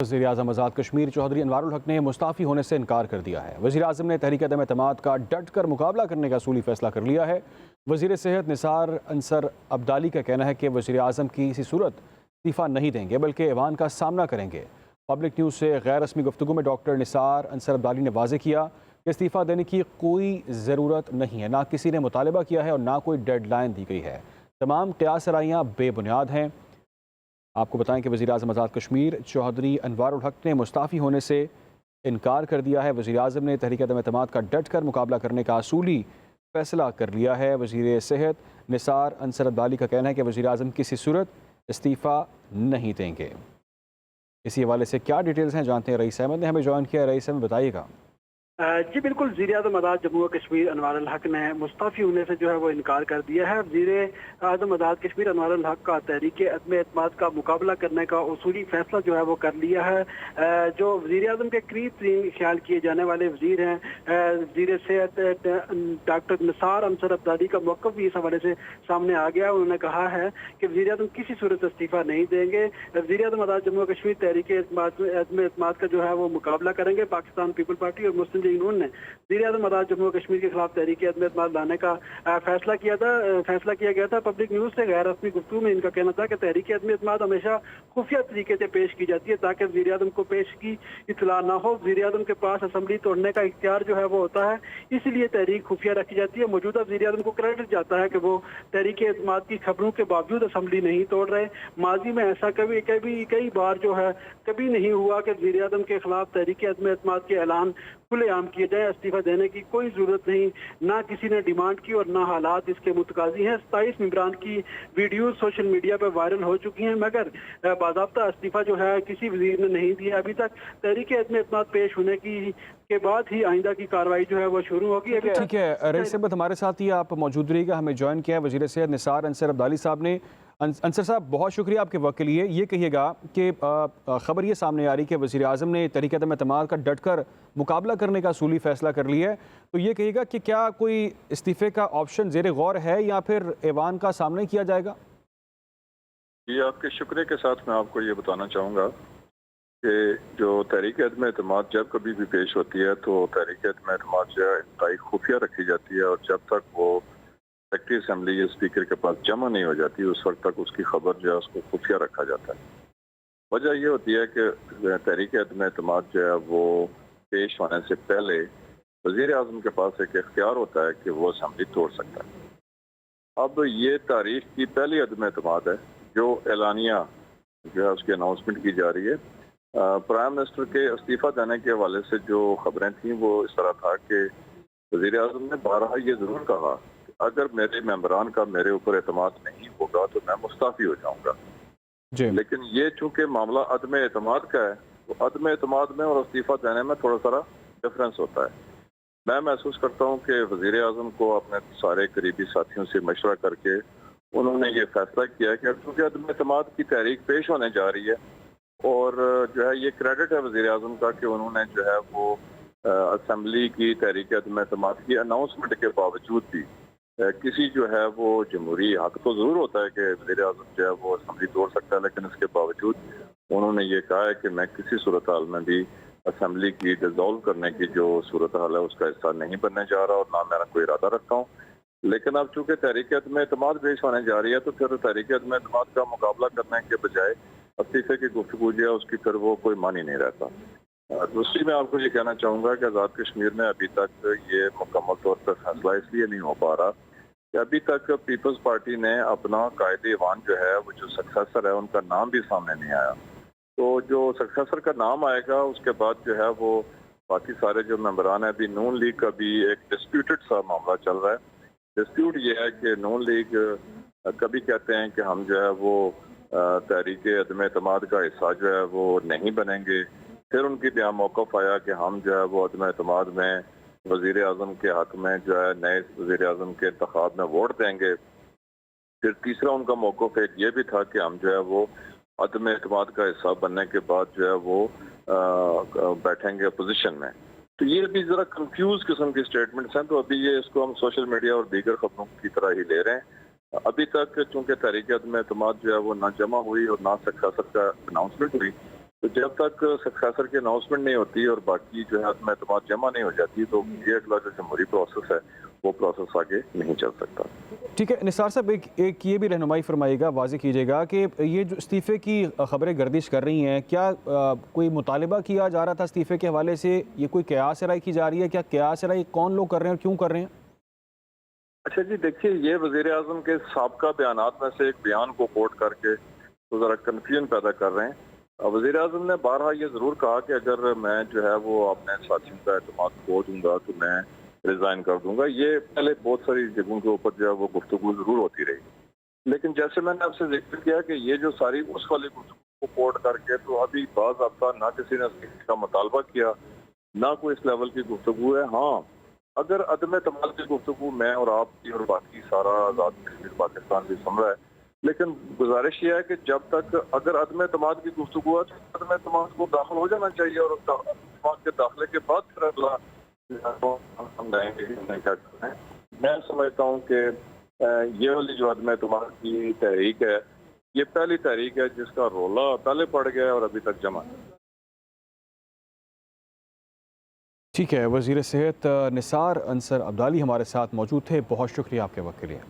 वज़ीर-ए-आज़म आज़ाद कश्मीर चौधरी अनवारुल हक ने मुस्ताफ़ी होने से इनकार कर दिया है। वज़ीर-ए-आज़म ने तहरीक अदम-ए-एतमाद का डट कर मुकाबला करने का असूली फ़ैसला कर लिया है। वज़ीर सेहत निसार अंसर अब्दाली का कहना है कि वज़ीर-ए-आज़म की किसी सूरत इस्तीफ़ा नहीं देंगे बल्कि ऐवान का सामना करेंगे। पब्लिक न्यूज़ से गैर रस्मी गुफ्तगू में डॉक्टर निसार अंसर अब्दाली ने वाज़ेह किया कि इस्तीफ़ा देने की कोई ज़रूरत नहीं है, ना किसी ने मुतालबा किया है और ना कोई डेडलाइन दी गई है। तमाम क़यास राइयाँ बेबुनियाद हैं। आपको बताएं कि वज़ीर-ए-आज़म आज़ाद कश्मीर चौधरी अनवारुल हक ने मुस्ताफ़ी होने से इनकार कर दिया है। वज़ीर-ए-आज़म ने तहरीक अदम-ए-एतमाद का डट कर मुकाबला करने का असूली फ़ैसला कर लिया है। वज़ीर सेहत निसार अंसर अब्दाली का कहना है कि वज़ीर-ए-आज़म किसी सूरत इस्तीफ़ा नहीं देंगे। इसी हवाले से क्या डिटेल्स हैं जानते हैं। रईस अहमद ने हमें ज्वाइन किया। रईस अहमद बताइएगा। जी बिल्कुल, वज़ीर-ए-आज़म आज़ाद जम्मू व कश्मीर अनवारुल हक ने मुस्ताफ़ी होने से जो है वो इनकार कर दिया है। वज़ीर-ए-आज़म आज़ाद कश्मीर अनवारुल हक का तहरीक अदम-ए-एतमाद का मुकाबला करने का उसूली फ़ैसला जो है वो कर लिया है। जो वज़ीर-ए-आज़म के करीब तरीन ख्याल किए जाने वाले वज़ीर हैं, वज़ीर सेहत डॉक्टर निसार अंसर अब्दाली का मौक़िफ़ भी इस हवाले से सामने आ गया। उन्होंने कहा है कि वज़ीर-ए-आज़म किसी सूरत इस्तीफ़ा नहीं देंगे। वज़ीर-ए-आज़म आज़ाद जम्मू व कश्मीर तहरीक अदम-ए-एतमाद का जो है वो मुकाबला करेंगे। पाकिस्तान पीपल पार्टी और मुस्लिम ने वज़ीर-ए-आज़म आज़ाद जम्मू व कश्मीर के खिलाफ तहरीक अदम-ए-एतमाद लाने का फैसला किया गया था। पब्लिक न्यूज़ से गैर रस्मी गुफ्तगू में इनका कहना था कि तहरीक अदम-ए-एतमाद हमेशा खुफिया तरीके से पेश की जाती है ताकि वज़ीर-ए-आज़म को पेश की इत्तला ना हो। वज़ीर-ए-आज़म के पास असेंबली तोड़ने का इख्तियार जो है वो होता है, इसलिए तहरीक खुफिया रखी जाती है। मौजूदा वज़ीर-ए-आज़म को क्रेडिट जाता है कि वो तहरीक अदम-ए-एतमाद की खबरों के बावजूद असेंबली नहीं तोड़ रहे। माजी में ऐसा कई बार जो है कभी नहीं हुआ कि वज़ीर-ए-आज़म के खिलाफ तहरीक अदम-ए-एतमाद के ऐलान खुलेआम किए जाए। इस्तीफा देने की कोई जरूरत नहीं, ना किसी ने डिमांड की और ना हालात इसके मुतकाजी हैं। 27 मेंबरान की वीडियो सोशल मीडिया पर वायरल हो चुकी हैं, मगर बाज़ाब्ता इस्तीफा जो है किसी वजीर ने नहीं दिया अभी तक। तहरीक अदम-ए-एतमाद पेश होने के बाद ही आइंदा की कार्रवाई जो है वो शुरू होगी। अभी ठीक है रईस अहमद हमारे साथ ही आप मौजूद रहिएगा। हमें ज्वाइन किया है वज़ीर सेहत निसार अंसर अब्दाली साहब ने। अंसर साहब, बहुत शुक्रिया आपके वक्त के लिए। ये कहिएगा कि ख़बर ये सामने आ रही कि वज़ीर-ए-आज़म ने तहरीक अदम-ए-एतमाद का डट कर मुकाबला करने का असूली फ़ैसला कर लिया है, तो ये कहिएगा कि क्या कोई इस्तीफ़े का ऑप्शन ज़ेर गौर है या फिर ऐवान का सामना किया जाएगा? ये आपके शुक्रिया के साथ मैं आपको ये बताना चाहूँगा कि जो तहरीक अदम-ए-एतमाद जब कभी भी पेश होती है तो तहरीक अदम-ए-एतमाद जो है इंतहाई खुफिया रखी जाती है और जब तक वो सेक्रेटरी असेंबली या स्पीकर के पास जमा नहीं हो जाती उस वक्त तक उसकी खबर जो है उसको खुफिया रखा जाता है। वजह यह होती है कि तहरीक अदम-ए-एतमाद जो है वो पेश होने से पहले वज़ीर-ए-आज़म के पास एक इख्तियार होता है कि वो असेंबली तोड़ सकता है। अब ये तारीख की पहली अदम-ए-एतमाद है जो एलानिया जो है उसकी अनाउंसमेंट की जा रही है। प्राइम मिनिस्टर के इस्तीफ़ा देने के हवाले से जो खबरें थीं वो इस तरह था कि वज़ीर-ए-आज़म ने बारहा ये ज़रूर कहा कि अगर मेरे मेंबरान का मेरे ऊपर एतमाद नहीं होगा तो मैं मुस्ताफ़ी हो जाऊँगा। लेकिन ये चूँकि मामला अदम-ए-एतमाद का है तो अदम-ए-एतमाद में और इस्तीफ़ा देने में थोड़ा सा डिफरेंस होता है। मैं महसूस करता हूँ कि वज़ीर-ए-आज़म को अपने सारे करीबी साथियों से मशवरा करके उन्होंने ये फैसला किया है कि चूँकि अदम-ए-एतमाद की तहरीक पेश होने जा रही है और जो है ये क्रेडिट है वज़ीर-ए-आज़म का कि उन्होंने जो है वो असेंबली की तहरीक अदम-ए-एतमाद की अनाउंसमेंट के बावजूद भी किसी जो है वो जमहूरी हक तो ज़रूर होता है कि वज़ीर-ए-आज़म जो है वो असेंबली तोड़ सकता है, लेकिन इसके बावजूद उन्होंने ये कहा है कि मैं किसी सूरत हाल में भी असेंबली की डिसॉल्व करने की जो सूरत हाल है उसका हिस्सा नहीं बनने जा रहा और ना मेरा कोई इरादा रखता हूँ। लेकिन अब चूँकि तहरीक अदम-ए-एतमाद पेश होने जा रही है तो फिर तहरीक अदम-ए-एतमाद का मुकाबला करने के बजाय इस्तीफे की गुफ्तगू जो है उसकी फिर वो कोई मानी नहीं रहता। दूसरी मैं आपको ये कहना चाहूँगा कि आज़ाद कश्मीर में अभी तक ये मुकम्मल तौर पर फैसला इसलिए नहीं हो पा रहा कि अभी तक पीपल्स पार्टी ने अपना कायदे-ए-ईवान जो है वो जो सक्सेसर है उनका नाम भी सामने नहीं आया। तो जो सक्सेसर का नाम आएगा उसके बाद जो है वो बाकी सारे जो मेंबरान हैं, अभी नून लीग का भी एक डिस्प्यूटेड सा मामला चल रहा है। डिस्प्यूट ये है कि नून लीग कभी कहते हैं कि हम जो है वो तहरीक अदम-ए-एतमाद का हिस्सा जो है वो नहीं बनेंगे, फिर उनकी यहाँ मौक़िफ़ आया कि हम जो है वो अदम-ए-एतमाद में वज़ीर-ए-आज़म के हक़ में जो है नए वज़ीर-ए-आज़म के इंतख़ाब में वोट देंगे। फिर तीसरा उनका मौक़िफ़ एक ये भी था कि हम जो है वो अदम-ए-एतमाद का हिस्सा बनने के बाद जो है वो बैठेंगे अपोजिशन में। तो ये भी ज़रा कंफ्यूज किस्म की स्टेटमेंट्स हैं, तो अभी ये इसको हम सोशल मीडिया और दीगर खबरों की तरह ही ले रहे हैं। अभी तक चूँकि तहरीक अदम-ए-एतमाद जो है वो ना जमा हुई और ना सक्सेसर का अनाउंसमेंट हुई, तो जब तक सक्सेसर की अनाउंसमेंट नहीं होती और बाकी जो है अदम एतमाद जमा नहीं हो जाती, तो ये अगला जो जमहूरी प्रोसेस है वो प्रोसेस आगे नहीं चल सकता। ठीक है निसार साहब, एक ये भी रहनुमाई फरमाइएगा, वाज़ेह कीजिएगा कि ये जो इस्तीफ़े की खबरें गर्दिश कर रही हैं, क्या कोई मुतालबा किया जा रहा था इस्तीफ़े के हवाले से? ये कोई क़यास राय की जा रही है? क्या क़यास राय कौन लोग कर रहे हैं और क्यों कर रहे हैं? अच्छा जी, देखिए, ये वज़ीर आज़म के साबका बयानात में से एक बयान को कोट करके तो ज़रा कन्फ्यूजन पैदा कर रहे हैं। वज़ीर आज़म ने बारहा ये ज़रूर कहा कि अगर मैं जो है वो अपने साथियों का एतमाद खो दूंगा तो मैं रिज़ाइन कर दूंगा। ये पहले बहुत सारी जगहों के ऊपर जो है वो गुफ्तगू ज़रूर होती रही, लेकिन जैसे मैंने आपसे जिक्र किया कि ये जो सारी उस वाली गुफ्तगू को कोट करके तो अभी बाज़ आपका ना किसी ने इसका मुतालबा किया, ना कोई इस लेवल की गुफ्तगू है। हाँ, अगर अदम एतमाद की गुफ्तगू मैं और आप की और बाकी सारा आज़ाद कश्मीर पाकिस्तान भी सुन रहा है, लेकिन गुजारिश ये है कि जब तक अगर अदम एतमाद की गुफ्तगू है तो अदम एतमाद को दाखिल हो जाना चाहिए और उस एतमाद के दाखिले के बाद फिर अगला हम जाएंगे कि हमने क्या करना है। मैं समझता हूँ कि ये वाली जो अदम एतमाद की तहरीक है, ये पहली तहरीक है जिसका रोला पहले पड़ गया और अभी तक जमा नहीं। ठीक है, वज़ीर सेहत निसार अंसर अब्दाली हमारे साथ मौजूद थे। बहुत शुक्रिया आपके वक्त के लिए।